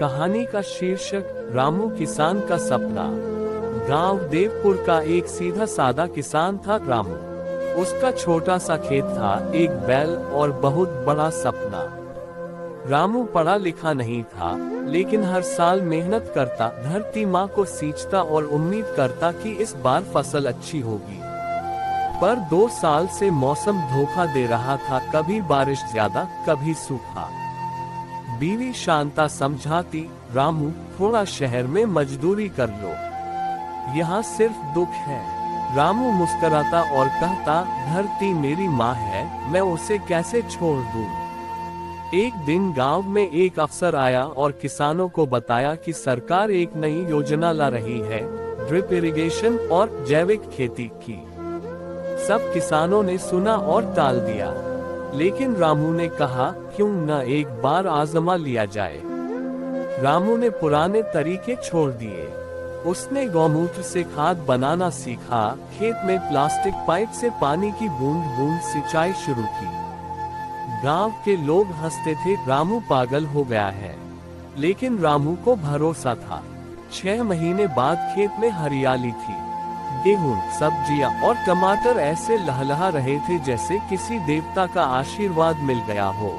कहानी का शीर्षक रामू किसान का सपना। गांव देवपुर का एक सीधा सादा किसान था रामू। उसका छोटा सा खेत था, एक बैल और बहुत बड़ा सपना। रामू पढ़ा लिखा नहीं था, लेकिन हर साल मेहनत करता, धरती माँ को सींचता और उम्मीद करता कि इस बार फसल अच्छी होगी। पर 2 साल से मौसम धोखा दे रहा था, कभी बारिश ज्यादा, कभी सूखा। बीवी शांता समझाती, रामू थोड़ा शहर में मजदूरी कर लो, यहाँ सिर्फ दुख है। रामू मुस्कुराता और कहता, धरती मेरी माँ है, मैं उसे कैसे छोड़ दूँ। एक दिन गांव में एक अफसर आया और किसानों को बताया कि सरकार एक नई योजना ला रही है, ड्रिप इरिगेशन और जैविक खेती की। सब किसानों ने सुना और टाल दिया, लेकिन रामू ने कहा, क्यों न एक बार आजमा लिया जाए। रामू ने पुराने तरीके छोड़ दिए। उसने गौमूत्र से खाद बनाना सीखा, खेत में प्लास्टिक पाइप से पानी की बूंद बूंद सिंचाई शुरू की। गांव के लोग हंसते थे, रामू पागल हो गया है। लेकिन रामू को भरोसा था। 6 महीने बाद खेत में हरियाली थी। गेहूं, सब्जियां और टमाटर ऐसे लहलहा रहे थे जैसे किसी देवता का आशीर्वाद मिल गया हो।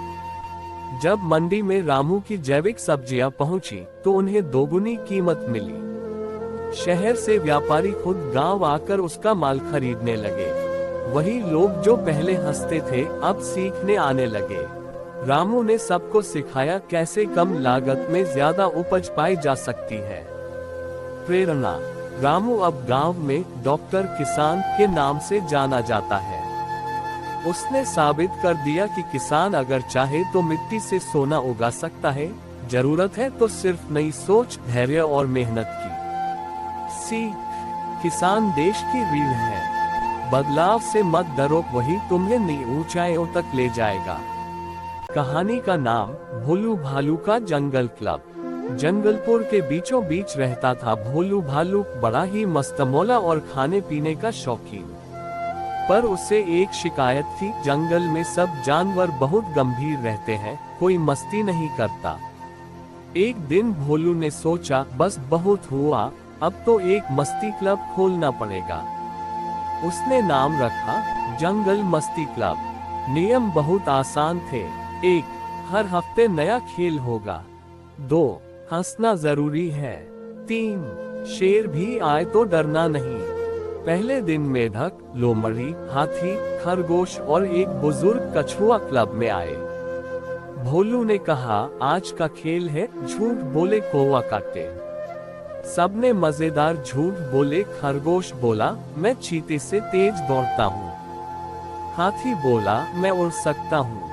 जब मंडी में रामू की जैविक सब्जियां पहुंची, तो उन्हें दोगुनी कीमत मिली। शहर से व्यापारी खुद गांव आकर उसका माल खरीदने लगे। वही लोग जो पहले हंसते थे, अब सीखने आने लगे। रामू ने सबको सिखाया कैसे कम लागत में ज्यादा उपज पाई जा सकती है। प्रेरणा। रामू अब गांव में डॉक्टर किसान के नाम से जाना जाता है। उसने साबित कर दिया कि किसान अगर चाहे तो मिट्टी से सोना उगा सकता है। जरूरत है तो सिर्फ नई सोच, धैर्य और मेहनत की। सीख। किसान देश की रीढ़ है। बदलाव से मत डरो, वही तुम्हें नई ऊंचाइयों तक ले जाएगा। कहानी का नाम भोलू भालू का जंगल क्लब। जंगलपुर के बीचों बीच रहता था भोलू भालू, बड़ा ही मस्तमौला और खाने पीने का शौकीन। पर उसे एक शिकायत थी, जंगल में सब जानवर बहुत गंभीर रहते हैं, कोई मस्ती नहीं करता। एक दिन भोलू ने सोचा, बस बहुत हुआ, अब तो एक मस्ती क्लब खोलना पड़ेगा। उसने नाम रखा जंगल मस्ती क्लब। नियम बहुत आसान थे। 1. हर हफ्ते नया खेल होगा। 2. हंसना जरूरी है। 3. शेर भी आए तो डरना नहीं। पहले दिन मेढक, लोमड़ी, हाथी, खरगोश और एक बुजुर्ग कछुआ क्लब में आए। भोलू ने कहा, आज का खेल है झूठ बोले कौवा काटे। सबने मजेदार झूठ बोले। खरगोश बोला, मैं चीते से तेज दौड़ता हूँ। हाथी बोला, मैं उड़ सकता हूँ।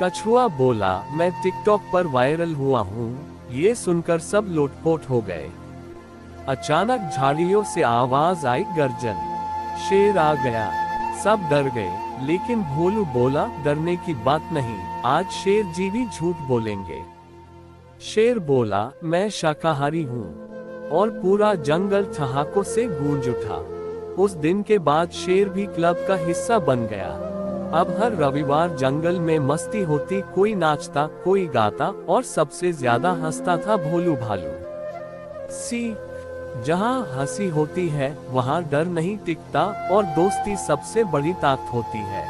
कछुआ बोला, मैं टिकटॉक पर वायरल हुआ हूँ। ये सुनकर सब लोटपोट हो गए। अचानक झाड़ियों से आवाज आई, गर्जन। शेर आ गया। सब डर गए, लेकिन भोलू बोला, डरने की बात नहीं, आज शेर जी भी झूठ बोलेंगे। शेर बोला, मैं शाकाहारी हूँ। और पूरा जंगल ठहाकों से गूंज उठा। उस दिन के बाद शेर भी क्लब का हिस्सा बन गया। अब हर रविवार जंगल में मस्ती होती, कोई नाचता, कोई गाता और सबसे ज्यादा हंसता था भोलू भालू। सीख। जहाँ हंसी होती है, वहाँ डर नहीं टिकता और दोस्ती सबसे बड़ी ताकत होती है।